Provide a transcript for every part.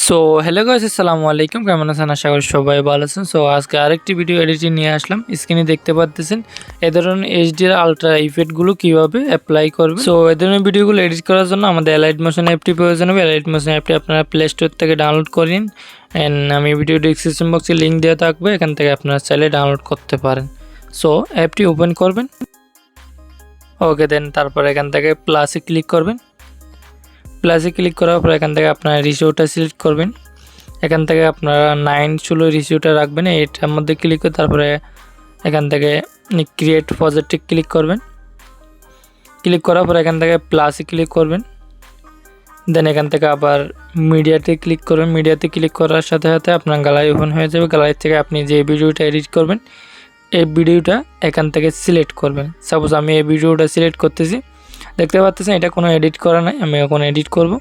So hello guys, আসসালামু আলাইকুম। কেমন আছেন? আশা করি সবাই ভালো আছেন। সো আজকে আরেকটি ভিডিও এডিটিং নিয়ে আসলাম। স্ক্রিনে দেখতে পাচ্ছেন এ ধরনের HDR আলট্রা ইফেক্টগুলো কীভাবে অ্যাপ্লাই করবে। সো এ ধরনের ভিডিওগুলো এডিট করার জন্য আমাদের অ্যালাইট মোশন অ্যাপটি প্রয়োজন হবে। অ্যালাইট মোশন অ্যাপটি আপনারা প্লে স্টোর থেকে ডাউনলোড করে নিন। অ্যান্ড আমি ভিডিও ডিসক্রিপশন বক্সে লিঙ্ক দেওয়া থাকবে, এখান থেকে আপনারা চাইলে ডাউনলোড করতে পারেন। সো অ্যাপটি ওপেন করবেন। ওকে, দেন তারপর এখান থেকে প্লাসে ক্লিক করবেন। প্লাসে ক্লিক করার পর এখান থেকে আপনারা রেশিওটা সিলেক্ট করবেন। এখান থেকে আপনারা 9:16 রেশিওটা রাখবেন, এটার মধ্যে ক্লিক করে তারপরে এখান থেকে ক্রিয়েট প্রজেক্টে ক্লিক করবেন। ক্লিক করার পর এখান থেকে প্লাসে ক্লিক করবেন। দেন এখান থেকে আবার মিডিয়াতে ক্লিক করবেন। মিডিয়াতে ক্লিক করার সাথে সাথে আপনার গ্যালারি ওপেন হয়ে যাবে। গ্যালারি থেকে আপনি যে ভিডিওটা এডিট করবেন এই ভিডিওটা এখান থেকে সিলেক্ট করবেন। সাপোজ আমি এই ভিডিওটা সিলেক্ট করতেছি, দেখতে পাচ্ছেন এটা কোনো এডিট করা নাই, আমি এখন এডিট করব।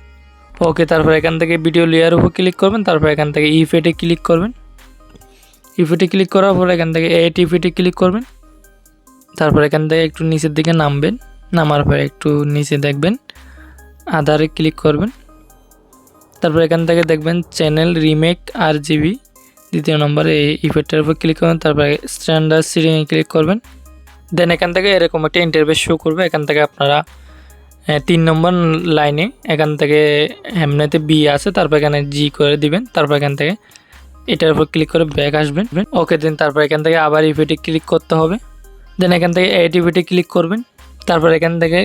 ওকে, তারপর এখান থেকে ভিডিও লেয়ার উপর ক্লিক করবেন। তারপর এখান থেকে ইফেক্টে ক্লিক করবেন। ইফেক্টে ক্লিক করার পর এখান থেকে এড ইফেক্টে ক্লিক করবেন। তারপর এখান থেকে একটু নিচের দিকে নামবেন, নামার পরে একটু নিচে দেখবেন আধারে ক্লিক করবেন। তারপর এখান থেকে দেখবেন চ্যানেল রিমেক RGB, দ্বিতীয় নম্বরে এই ইফেক্টের উপর ক্লিক করবেন। তারপরে স্ট্যান্ডার্ড সিটিংয়ে ক্লিক করবেন। দেন এখান থেকে এরকম একটা ইন্টারফেস শো করবে। এখান থেকে আপনারা 3 নম্বর লাইনে এখান থেকে এমনিতে বি আছে, তারপর এখানে জি করে দিবেন। তারপর এখান থেকে এটার উপর ক্লিক করে ব্যাক আসবেন। ওকে, দেন তারপর এখান থেকে আবার ইফেক্টে ক্লিক করতে হবে। দেন এখান থেকে এড ইফেক্টে ক্লিক করবেন। তারপর এখান থেকে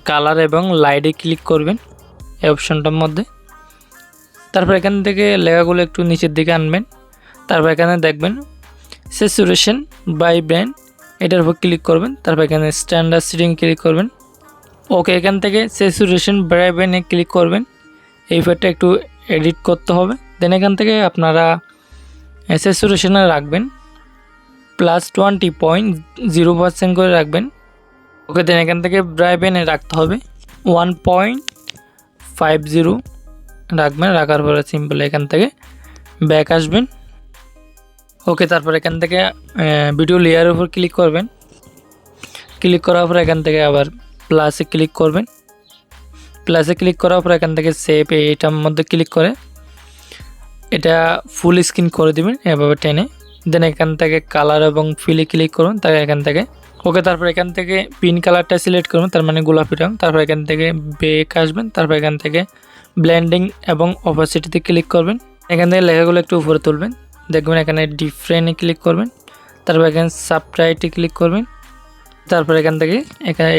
কালার এবং লাইটে ক্লিক করবেন এই অপশনটার মধ্যে। তারপর এখান থেকে লেখাগুলো একটু নিচের দিকে আনবেন। তারপর এখানে দেখবেন স্যাচুরেশন বাই ব্র্যান্ড, এটার উপর ক্লিক করবেন। তারপর এখানে স্ট্যান্ডার্ড সিটিং ক্লিক করবেন। ওকে, এখান থেকে স্যাচুরেশন বাই ব্র্যান্ডে ক্লিক করবেন। এই ইফেক্টটা একটু এডিট করতে হবে। দেন এখান থেকে আপনারা স্যাচুরেশনে রাখবেন +20.0% করে রাখবেন। ওকে, দেন এখান থেকে ব্রাইবেনে রাখতে হবে 1.50 রাখবেন। রাখার পরে সিম্পল এখান থেকে ব্যাক আসবেন। ওকে, তারপর এখান থেকে ভিডিও লেয়ারের উপর ক্লিক করবেন। ক্লিক করার পর এখান থেকে আবার প্লাসে ক্লিক করবেন। প্লাসে ক্লিক করার পর এখান থেকে সেভ এইটার মধ্যে ক্লিক করে এটা ফুল স্ক্রিন করে দিবেন এভাবে টেনে। দেন এখান থেকে কালার এবং ফিলে ক্লিক করুন। তার এখান থেকে ওকে, তারপর এখান থেকে পিন কালারটা সিলেক্ট করুন, তার মানে গোলাপি রং। তারপর এখান থেকে ব্যাক আসবেন। তারপর এখান থেকে ব্লেন্ডিং এবং অপাসিটিতে ক্লিক করবেন। এখান থেকে লেখাগুলো একটু উপরে তুলবেন, দেখবেন এখানে ডিফারেন্টে ক্লিক করবেন। তারপর এখানে সাবটাইটে ক্লিক করবেন। তারপর এখান থেকে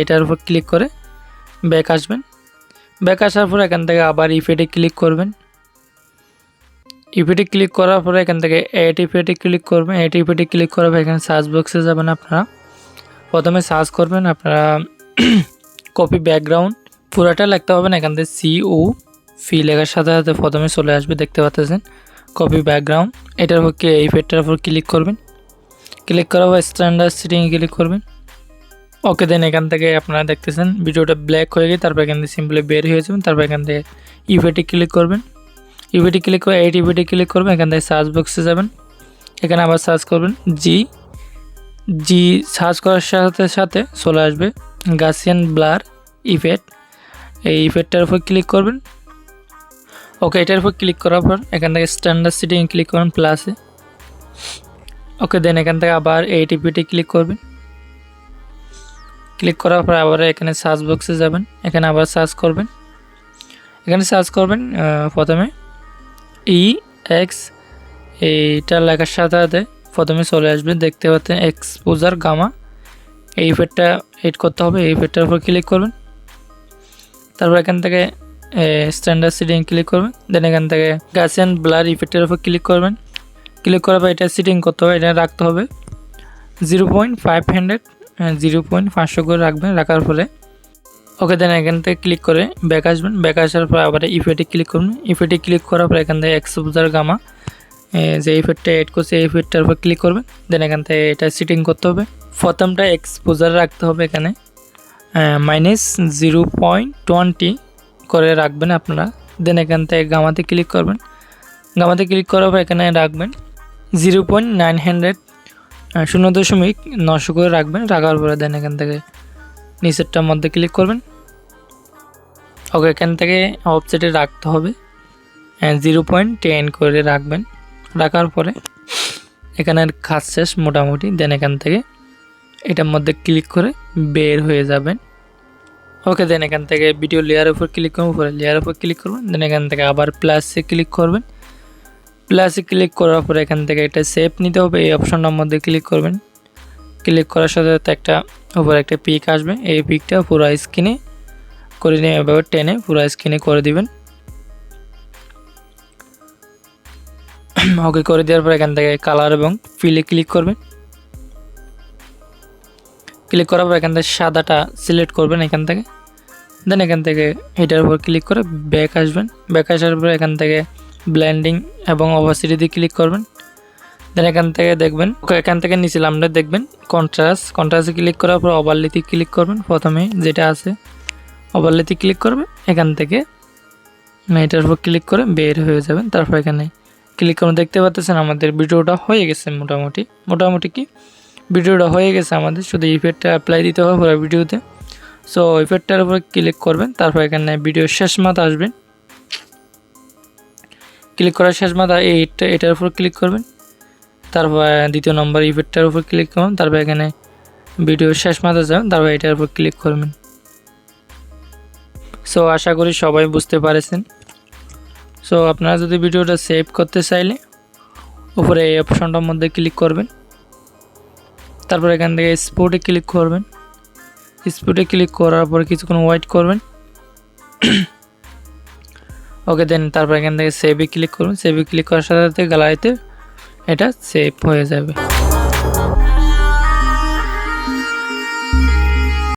এটার উপর ক্লিক করে ব্যাক আসবেন। ব্যাক আসার পর এখান থেকে আবার ইফেক্টে ক্লিক করবেন। ইফেক্টে ক্লিক করার পরে এখান থেকে এড ইফেক্টে ক্লিক করবেন। এড ইফেক্টে ক্লিক করার পর এখানে সার্চ বক্সে যাবেন। আপনারা প্রথমে সার্চ করবেন, আপনারা কপি ব্যাকগ্রাউন্ড পুরাটা লিখতে হবে না, এখান থেকে COP লেখার সাথে সাথে প্রথমে চলে আসবে, দেখতে পাচ্ছেন কপি ব্যাকগ্রাউন্ড। এটার উপর ইফেক্টের উপর ক্লিক করবেন। ক্লিক করার পর স্ট্যান্ডার্ড সিটিংয়ে ক্লিক করবেন। ওকে, দেন এখান থেকে আপনারা দেখতেছেন ভিডিওটা ব্ল্যাক হয়ে গিয়ে তারপর এখান থেকে সিম্পলি বের হয়ে যাবেন। তারপর এখান থেকে ইফেক্টে ক্লিক করবেন। ইফেক্টে ক্লিক করে এইট ইফেক্টে ক্লিক করবেন। এখান থেকে সার্চ বক্সে যাবেন, এখানে আবার সার্চ করবেন জি সার্চ করার সাথে সাথে চলে আসবে গাসিয়ান ব্লার ইফেক্ট। এই ইফেক্টটার উপর ক্লিক করবেন। ওকে, এটার উপর ক্লিক করার পর এখান থেকে স্ট্যান্ডার্ড সিটিং ক্লিক করবেন প্লাসে। ওকে, দেন এখান থেকে আবার এইট ইফেক্টে ক্লিক করবেন। ক্লিক করার পর আবার এখানে সার্চ বক্সে যাবেন, এখানে আবার সার্চ করবেন। এখানে সার্চ করবেন প্রথমে EX, এইটা লেখার সাথে সাথে প্রথমে চলে আসবে, দেখতে পাচ্ছেন এক্সপোজার গামা। এই ইফেক্টটা এড করতে হবে। এই ইফেক্টটার উপর ক্লিক করবেন। তারপর এখান থেকে স্ট্যান্ডার্ড সিটিং ক্লিক করবেন। দেন এখান থেকে গাসিয়ান ব্লার ইফেক্টের উপর ক্লিক করবেন। ক্লিক করার পর এটা সিটিং করতে হবে, এটা রাখতে হবে 0.500 করে রাখবেন। রাখার ফলে ওকে, দেন এখান থেকে ক্লিক করে ব্যাক আসবেন। ব্যাক আসার পর আবার ইফেক্টে ক্লিক করবেন। ইফেক্টে ক্লিক করার পর এখান থেকে এক্সপোজার গামা যে ইফেক্টটা এড করছে এই ইফেক্টটার উপর ক্লিক করবেন। দেন এখান থেকে এটা সিটিং করতে হবে। প্রথমটা এক্সপোজার রাখতে হবে, এখানে -0.20 করে রাখবেন আপনারা। দেন এখান থেকে গামাতে ক্লিক করবেন। গামাতে ক্লিক করার পর এখানে রাখবেন 0.900 করে রাখবেন। রাখার পরে দেন এখান থেকে নিচেরটার মধ্যে ক্লিক করবেন। ওকে, এখান থেকে অফসেটে রাখতে হবে 0.10 করে রাখবেন। রাখার পরে এখানের কাজ শেষ মোটামুটি। দেন এখান থেকে এটার মধ্যে ক্লিক করে বের হয়ে যাবেন। ওকে, দেন এখান থেকে ভিডিও লেয়ারের উপর ক্লিক করবেন, উপরে লেয়ারের উপর ক্লিক করবেন। দেন এখান থেকে আবার প্লাসে ক্লিক করবেন। প্লাসে ক্লিক করার পরে এখান থেকে এটা সেভ নিতে হবে, এই অপশনটার মধ্যে ক্লিক করবেন। ক্লিক করার সাথে সাথে একটা উপরে একটা পিক আসবে, এই পিকটা পুরো স্ক্রিনে করে নিয়ে এভাবে টেনে পুরো স্ক্রিনে করে দিবেন। ওকে করে দেওয়ার পর এখান থেকে কালার এবং ফিলে ক্লিক করবেন। ক্লিক করার পর এখান থেকে সাদাটা সিলেক্ট করবেন এখান থেকে। দেন এখান থেকে এটার উপর ক্লিক করে ব্যাক আসবেন। ব্যাক আসার পর এখান থেকে ব্লেন্ডিং এবং অপাসিটি দিয়ে ক্লিক করবেন। দেন এখান থেকে দেখবেন, ওকে এখান থেকে নিচে নামলে দেখবেন কন্ট্রাস্টে ক্লিক করার পর ওভারলেতে ক্লিক করবেন। প্রথমে যেটা আছে ওভারলেতে ক্লিক করবেন, এখান থেকে এটার উপর ক্লিক করে বের হয়ে যাবেন। তারপর এখানে ক্লিক করে দেখতে পাচ্ছেন আমাদের ভিডিওটা হয়ে গেছে মোটামুটি কি ভিডিওটা হয়ে গেছে আমাদের, শুধু ইফেক্টটা অ্যাপ্লাই দিতে হবে পুরো ভিডিওতে। সো ইফেক্টটার উপর ক্লিক করবেন, তারপর এখানে ভিডিওর শেষ মাথা আসবেন। ক্লিক করার শেষ মাথা এটার উপর ক্লিক করবেন। তারপর দ্বিতীয় নম্বর ইফেক্টটার উপর ক্লিক করবেন। তারপর এখানে ভিডিওর শেষ মাথা যাবেন, তারপর এটার উপর ক্লিক করবেন। সো আশা করি সবাই বুঝতে পারেছেন। সো আপনারা যদি ভিডিওটা সেভ করতে চাইলে উপরে এই অপশনটার মধ্যে ক্লিক করবেন। তারপর এখান থেকে স্পটে ক্লিক করবেন। স্পটে ক্লিক করার পর কিছুক্ষণ ওয়েট করবেন। ওকে, দেন তারপর এখান থেকে সেভে ক্লিক করবেন। সেভে ক্লিক করার সাথে সাথে গ্যালারিতে এটা সেভ হয়ে যাবে।